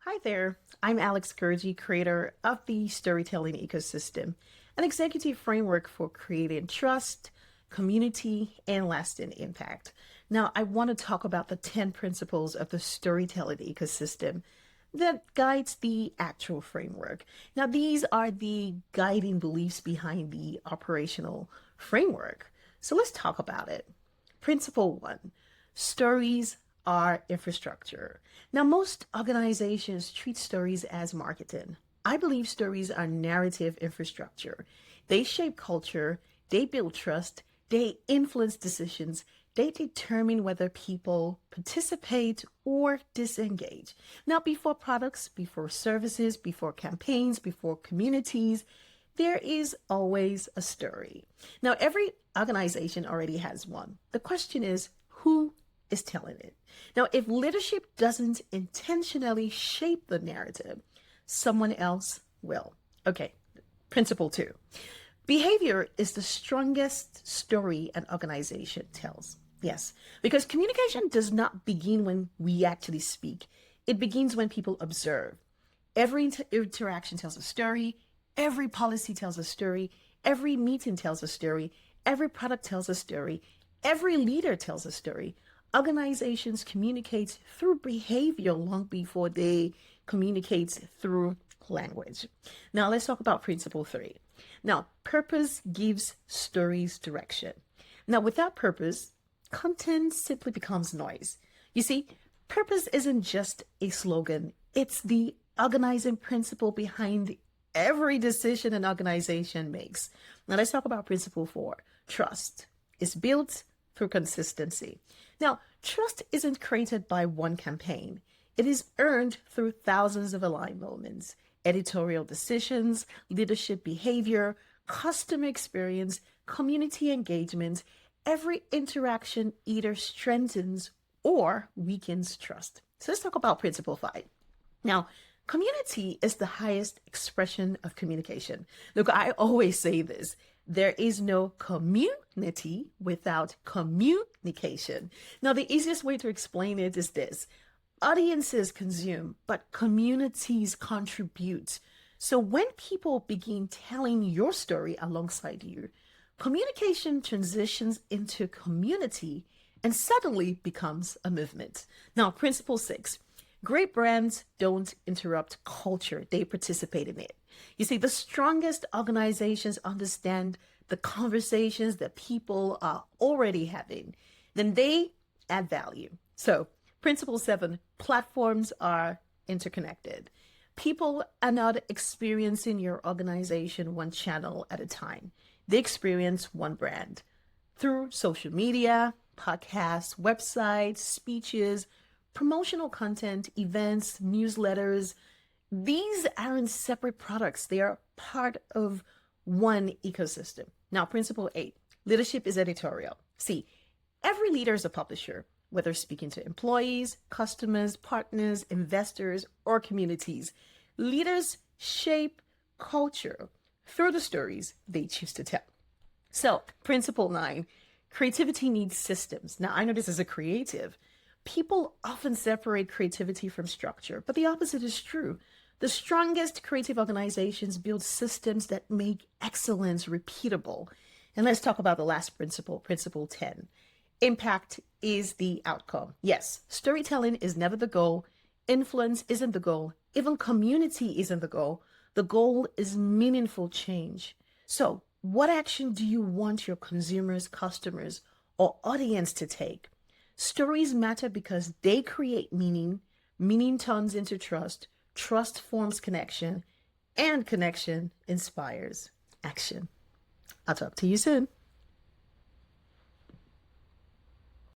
Hi there, I'm Alex Okoroji, creator of the Storytelling Ecosystem, an executive framework for creating trust, community, and lasting impact. Now, I want to talk about the 10 principles of the storytelling ecosystem that guides the actual framework. Now, these are the guiding beliefs behind the operational framework. So let's talk about it. Principle one, stories are infrastructure. Now, most organizations treat stories as marketing. I believe stories are narrative infrastructure. They shape culture, they build trust, they influence decisions, they determine whether people participate or disengage. Now, before products, before services, before campaigns, before communities, there is always a story. Now, every organization already has one. The question is, who is telling it? Now, if leadership doesn't intentionally shape the narrative, someone else will. Okay, principle two. Behavior is the strongest story an organization tells. Yes, because communication does not begin when we actually speak. It begins when people observe. Every interaction tells a story. Every policy tells a story. Every meeting tells a story. Every product tells a story. Every leader tells a story. Organizations communicate through behavior long before they communicate through language. Now, let's talk about principle three. Now, purpose gives stories direction. Now, without purpose, content simply becomes noise. You see, purpose isn't just a slogan, it's the organizing principle behind every decision an organization makes. Now, let's talk about principle four. Trust is built through consistency. Now, trust isn't created by one campaign. It is earned through thousands of aligned moments, editorial decisions, leadership behavior, customer experience, community engagement. Every interaction either strengthens or weakens trust. So let's talk about principle five. Now, community is the highest expression of communication. Look, I always say this. There is no community without communication. Now, the easiest way to explain it is this. Audiences consume, but communities contribute. So when people begin telling your story alongside you, communication transitions into community and suddenly becomes a movement. Now, principle six. Great brands don't interrupt culture, they participate in it. You see, the strongest organizations understand the conversations that people are already having, then they add value. So, principle seven, platforms are interconnected. People are not experiencing your organization one channel at a time, they experience one brand through social media, podcasts, websites, speeches, promotional content, events, newsletters. These aren't separate products. They are part of one ecosystem. Now, principle eight, leadership is editorial. See, every leader is a publisher, whether speaking to employees, customers, partners, investors, or communities. Leaders shape culture through the stories they choose to tell. So, principle nine, creativity needs systems. Now, I know this as a creative. People often separate creativity from structure, but the opposite is true. The strongest creative organizations build systems that make excellence repeatable. And let's talk about the last principle, principle 10. Impact is the outcome. Yes, storytelling is never the goal. Influence isn't the goal. Even community isn't the goal. The goal is meaningful change. So, what action do you want your consumers, customers, or audience to take? Stories matter because they create meaning. Meaning turns into trust. Trust forms connection. And connection inspires action. I'll talk to you soon.